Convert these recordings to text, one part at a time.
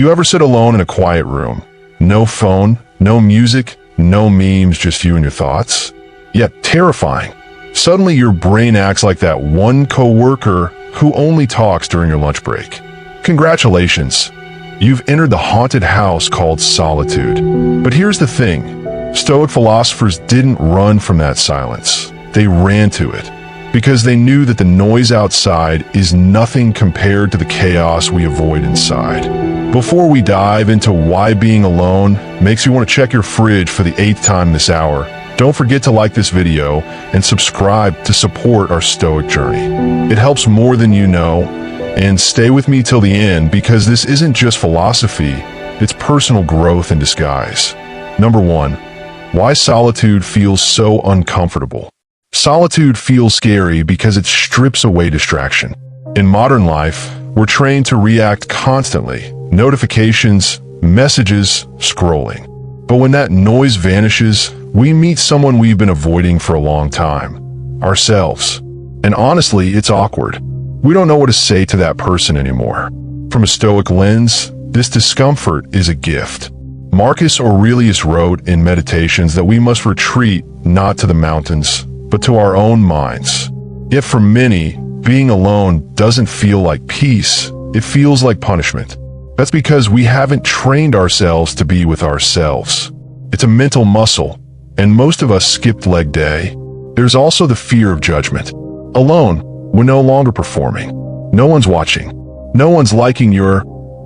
You ever sit alone in a quiet room? No phone, no music, no memes, just you and your thoughts? Yet terrifying. Suddenly your brain acts like that one coworker who only talks during your lunch break. Congratulations. You've entered the haunted house called solitude. But here's the thing. Stoic philosophers didn't run from that silence. They ran to it because they knew that the noise outside is nothing compared to the chaos we avoid inside. Before we dive into why being alone makes you want to check your fridge for the 8th time this hour, don't forget to like this video and subscribe to support our Stoic journey. It helps more than you know, and stay with me till the end because this isn't just philosophy, it's personal growth in disguise. Number 1, why solitude feels so uncomfortable. Solitude feels scary because it strips away distraction. In modern life, we're trained to react constantly. Notifications, messages, scrolling. But when that noise vanishes, we meet someone we've been avoiding for a long time. Ourselves. And honestly, it's awkward. We don't know what to say to that person anymore. From a Stoic lens, this discomfort is a gift. Marcus Aurelius wrote in Meditations that we must retreat not to the mountains, but to our own minds. Yet for many, being alone doesn't feel like peace, it feels like punishment. That's because we haven't trained ourselves to be with ourselves. It's a mental muscle, and most of us skipped leg day. There's also the fear of judgment. Alone, we're no longer performing. No one's watching. No one's liking your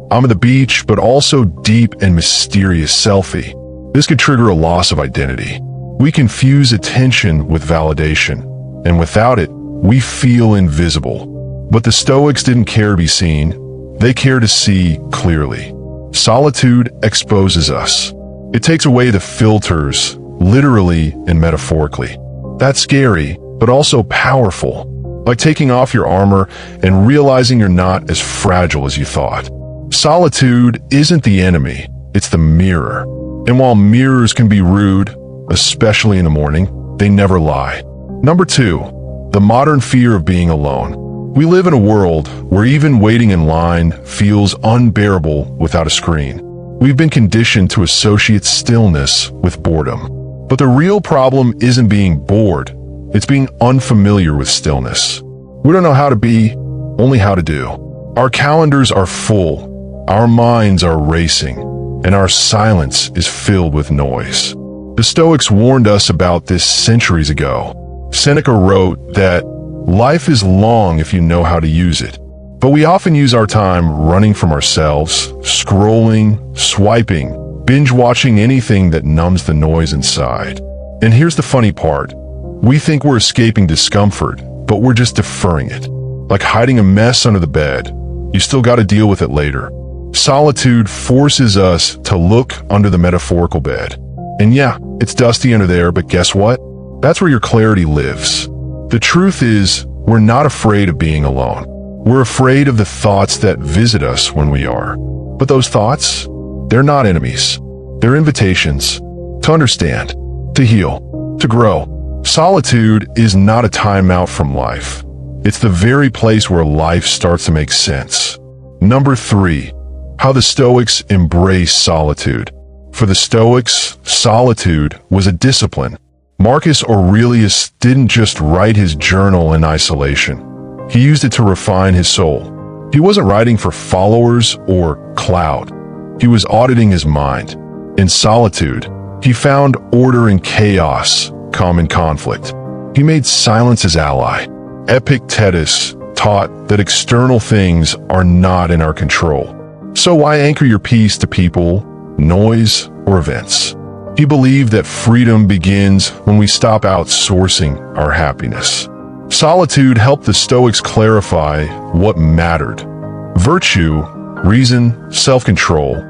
I'm at the beach, but also deep and mysterious selfie. This could trigger a loss of identity. We confuse attention with validation, and without it, we feel invisible. But the Stoics didn't care to be seen. They care to see clearly. Solitude exposes us. It takes away the filters, literally and metaphorically. That's scary, but also powerful. Like taking off your armor and realizing you're not as fragile as you thought. Solitude isn't the enemy, it's the mirror. And while mirrors can be rude, especially in the morning, they never lie. Number 2, the modern fear of being alone. We live in a world where even waiting in line feels unbearable without a screen. We've been conditioned to associate stillness with boredom. But the real problem isn't being bored, it's being unfamiliar with stillness. We don't know how to be, only how to do. Our calendars are full, our minds are racing, and our silence is filled with noise. The Stoics warned us about this centuries ago. Seneca wrote that life is long if you know how to use it. But we often use our time running from ourselves, scrolling, swiping, binge-watching anything that numbs the noise inside. And here's the funny part. We think we're escaping discomfort, but we're just deferring it. Like hiding a mess under the bed. You still got to deal with it later. Solitude forces us to look under the metaphorical bed. And yeah, it's dusty under there, but guess what? That's where your clarity lives. The truth is, we're not afraid of being alone. We're afraid of the thoughts that visit us when we are. But those thoughts, they're not enemies. They're invitations to understand, to heal, to grow. Solitude is not a timeout from life. It's the very place where life starts to make sense. Number 3, how the Stoics embrace solitude. For the Stoics, solitude was a discipline. Marcus Aurelius didn't just write his journal in isolation. He used it to refine his soul. He wasn't writing for followers or clout. He was auditing his mind. In solitude, he found order in chaos, calm in conflict. He made silence his ally. Epictetus taught that external things are not in our control. So why anchor your peace to people, noise, or events? He believed that freedom begins when we stop outsourcing our happiness. Solitude helped the Stoics clarify what mattered. Virtue, reason, self-control,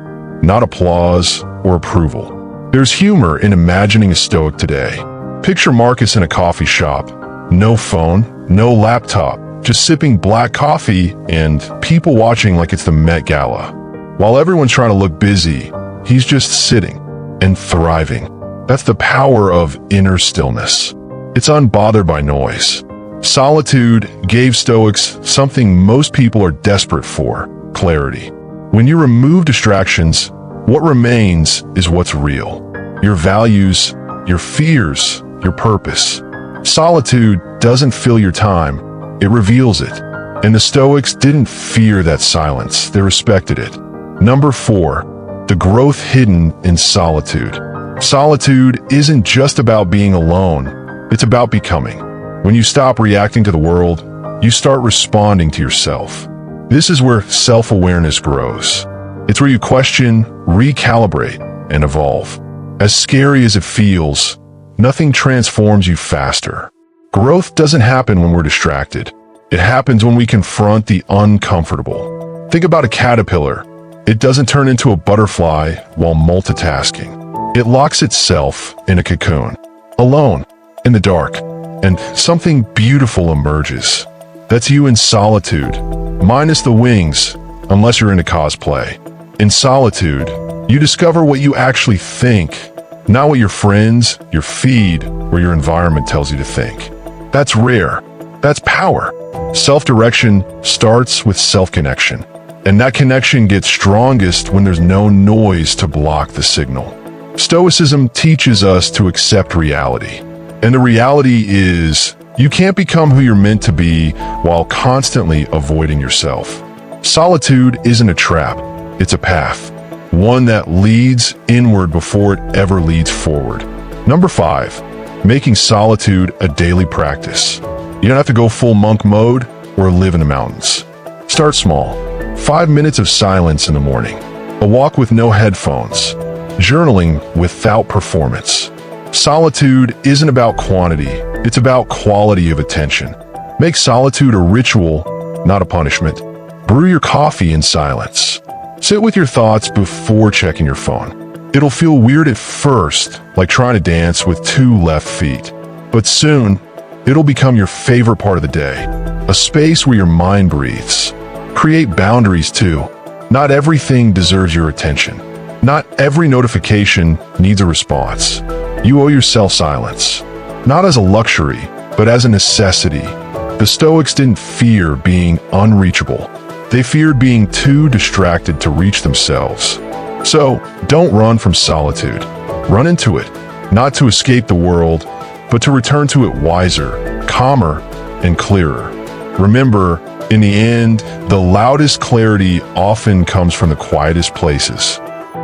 not applause or approval. There's humor in imagining a Stoic today. Picture Marcus in a coffee shop. No phone, no laptop, just sipping black coffee and people watching like it's the Met Gala. While everyone's trying to look busy, he's just sitting and thriving. That's the power of inner stillness. It's unbothered by noise. Solitude gave Stoics something most people are desperate for: clarity. When you remove distractions, what remains is what's real. Your values, your fears, your purpose. Solitude doesn't fill your time, it reveals it. And the Stoics didn't fear that silence, they respected it. Number 4, the growth hidden in solitude. Solitude isn't just about being alone, it's about becoming. When you stop reacting to the world, you start responding to yourself. This is where self-awareness grows. It's where you question, recalibrate, and evolve. As scary as it feels, nothing transforms you faster. Growth doesn't happen when we're distracted. It happens when we confront the uncomfortable. Think about a caterpillar. It doesn't turn into a butterfly while multitasking. It locks itself in a cocoon, alone, in the dark, and something beautiful emerges. That's you in solitude, minus the wings, unless you're into cosplay. In solitude, you discover what you actually think, not what your friends, your feed, or your environment tells you to think. That's rare. That's power. Self-direction starts with self-connection, and that connection gets strongest when there's no noise to block the signal. Stoicism teaches us to accept reality, and the reality is you can't become who you're meant to be while constantly avoiding yourself. Solitude isn't a trap, it's a path, one that leads inward before it ever leads forward. Number 5, making solitude a daily practice. You don't have to go full monk mode or live in the mountains. Start small. 5 minutes of silence in the morning. A walk with no headphones. Journaling without performance. Solitude isn't about quantity, it's about quality of attention. Make solitude a ritual, not a punishment. Brew your coffee in silence. Sit with your thoughts before checking your phone. It'll feel weird at first, like trying to dance with 2 left feet. But soon, it'll become your favorite part of the day, a space where your mind breathes. Create boundaries too. Not everything deserves your attention. Not every notification needs a response. You owe yourself silence, not as a luxury, but as a necessity. The Stoics didn't fear being unreachable. They feared being too distracted to reach themselves. So, don't run from solitude. Run into it, not to escape the world, but to return to it wiser, calmer, and clearer. Remember, in the end, the loudest clarity often comes from the quietest places.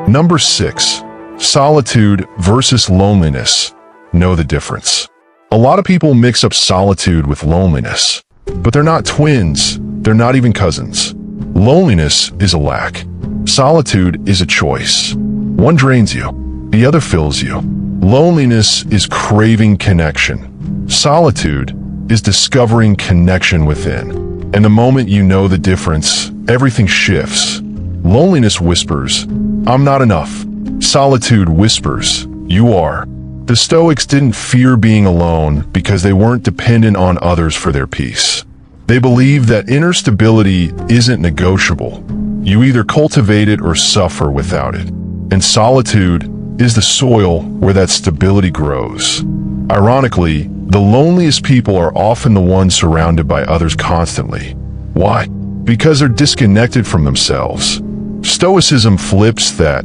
Number 6, solitude versus loneliness. Know the difference. A lot of people mix up solitude with loneliness, but they're not twins, they're not even cousins. Loneliness is a lack. Solitude is a choice. One drains you, the other fills you. Loneliness is craving connection. Solitude is discovering connection within. And the moment you know the difference, everything shifts. Loneliness whispers, "I'm not enough." Solitude whispers, "You are." The Stoics didn't fear being alone because they weren't dependent on others for their peace. They believed that inner stability isn't negotiable. You either cultivate it or suffer without it. And solitude is the soil where that stability grows. Ironically, the loneliest people are often the ones surrounded by others constantly. Why? Because they're disconnected from themselves. Stoicism flips that.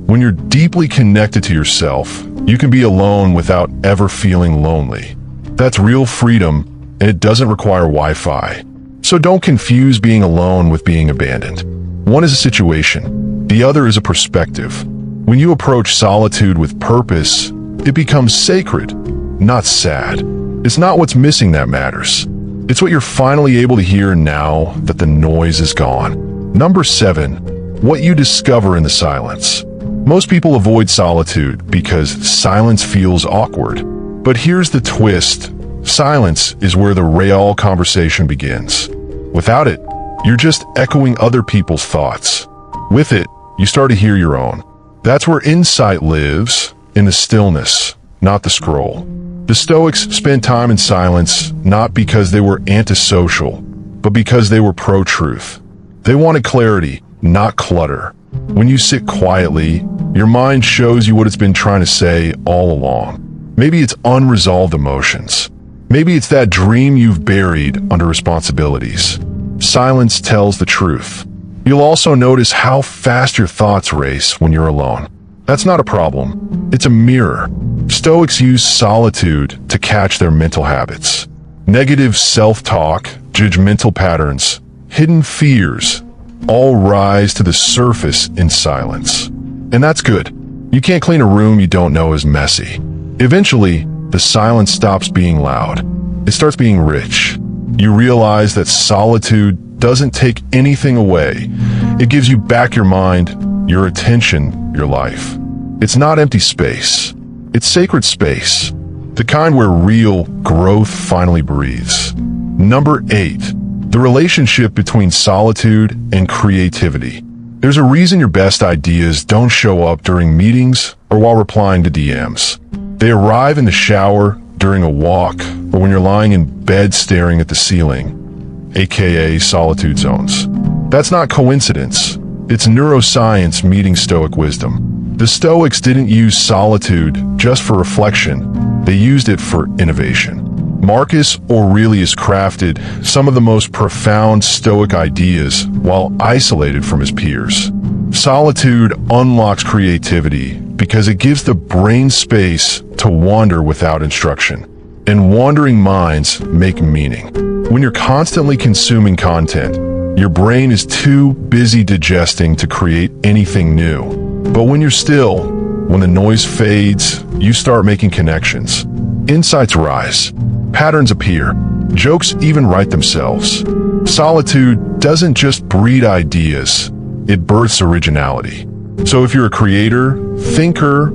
When you're deeply connected to yourself, you can be alone without ever feeling lonely. That's real freedom, and it doesn't require Wi-Fi. So don't confuse being alone with being abandoned. One is a situation, the other is a perspective. When you approach solitude with purpose, it becomes sacred, not sad. It's not what's missing that matters. It's what you're finally able to hear now that the noise is gone. Number 7, what you discover in the silence. Most people avoid solitude because silence feels awkward. But here's the twist. Silence is where the real conversation begins. Without it, you're just echoing other people's thoughts. With it, you start to hear your own. That's where insight lives, in the stillness, not the scroll. The Stoics spent time in silence not because they were antisocial, but because they were pro-truth. They wanted clarity, not clutter. When you sit quietly, your mind shows you what it's been trying to say all along. Maybe it's unresolved emotions. Maybe it's that dream you've buried under responsibilities. Silence tells the truth. You'll also notice how fast your thoughts race when you're alone. That's not a problem. It's a mirror. Stoics use solitude to catch their mental habits. Negative self-talk, judgmental patterns, hidden fears, all rise to the surface in silence. And that's good. You can't clean a room you don't know is messy. Eventually, the silence stops being loud. It starts being rich. You realize that solitude doesn't take anything away. It gives you back your mind, your attention, your life. It's not empty space. It's sacred space. The kind where real growth finally breathes. Number 8. The relationship between solitude and creativity. There's a reason your best ideas don't show up during meetings or while replying to DMs. They arrive in the shower, during a walk, or when you're lying in bed staring at the ceiling, aka solitude zones. That's not coincidence. It's neuroscience meeting Stoic wisdom. The Stoics didn't use solitude just for reflection. They used it for innovation. Marcus Aurelius crafted some of the most profound Stoic ideas while isolated from his peers. Solitude unlocks creativity because it gives the brain space to wander without instruction. And wandering minds make meaning. When you're constantly consuming content, your brain is too busy digesting to create anything new. But when you're still, when the noise fades, you start making connections. Insights rise. Patterns appear. Jokes even write themselves. Solitude doesn't just breed ideas, it births originality. So if you're a creator, thinker,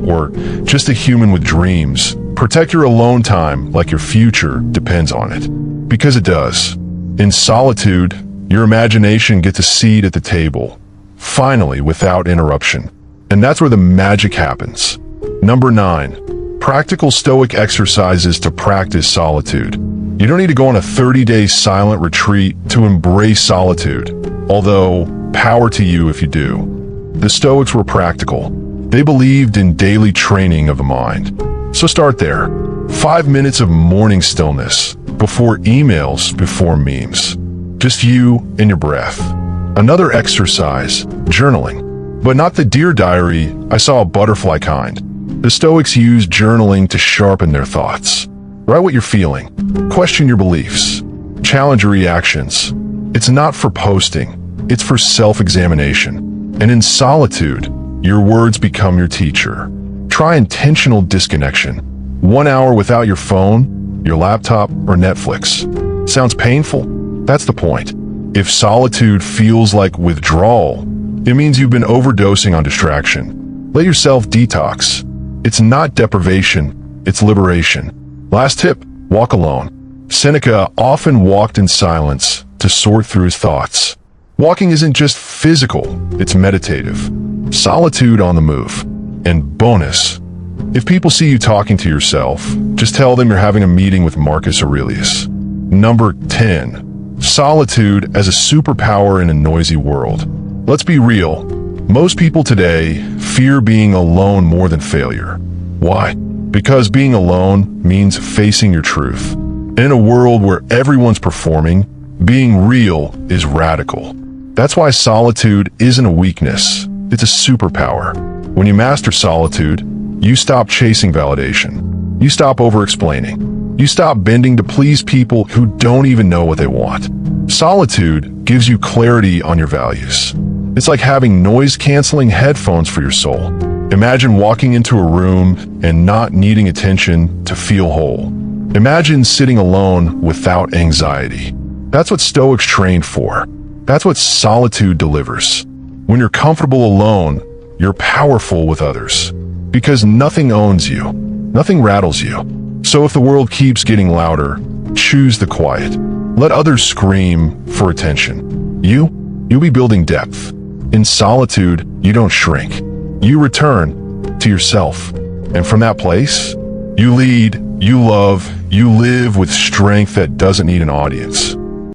or just a human with dreams, protect your alone time like your future depends on it. Because it does. In solitude, your imagination gets a seat at the table, finally without interruption. And that's where the magic happens. Number 9. Practical Stoic exercises to practice solitude. You don't need to go on a 30-day silent retreat to embrace solitude, although power to you if you do. The Stoics were practical. They believed in daily training of the mind. So start there. 5 minutes of morning stillness, before emails, before memes. Just you and your breath. Another exercise, journaling. But not the Dear Diary, I saw a butterfly kind. The Stoics use journaling to sharpen their thoughts. Write what you're feeling. Question your beliefs. Challenge your reactions. It's not for posting. It's for self-examination. And in solitude, your words become your teacher. Try intentional disconnection. 1 hour without your phone, your laptop, or Netflix. Sounds painful? That's the point. If solitude feels like withdrawal, it means you've been overdosing on distraction. Let yourself detox. It's not deprivation, it's liberation. Last tip, walk alone. Seneca often walked in silence to sort through his thoughts. Walking isn't just physical, it's meditative. Solitude on the move. And bonus, if people see you talking to yourself, just tell them you're having a meeting with Marcus Aurelius. Number 10. Solitude as a superpower in a noisy world. Let's be real. Most people today fear being alone more than failure. Why? Because being alone means facing your truth. In a world where everyone's performing, being real is radical. That's why solitude isn't a weakness, it's a superpower. When you master solitude, you stop chasing validation. You stop over-explaining. You stop bending to please people who don't even know what they want. Solitude gives you clarity on your values. It's like having noise-canceling headphones for your soul. Imagine walking into a room and not needing attention to feel whole. Imagine sitting alone without anxiety. That's what Stoics trained for. That's what solitude delivers. When you're comfortable alone, you're powerful with others. Because nothing owns you. Nothing rattles you. So if the world keeps getting louder, choose the quiet. Let others scream for attention. You'll be building depth. In solitude, you don't shrink. You return to yourself. And from that place, you lead, you love, you live with strength that doesn't need an audience.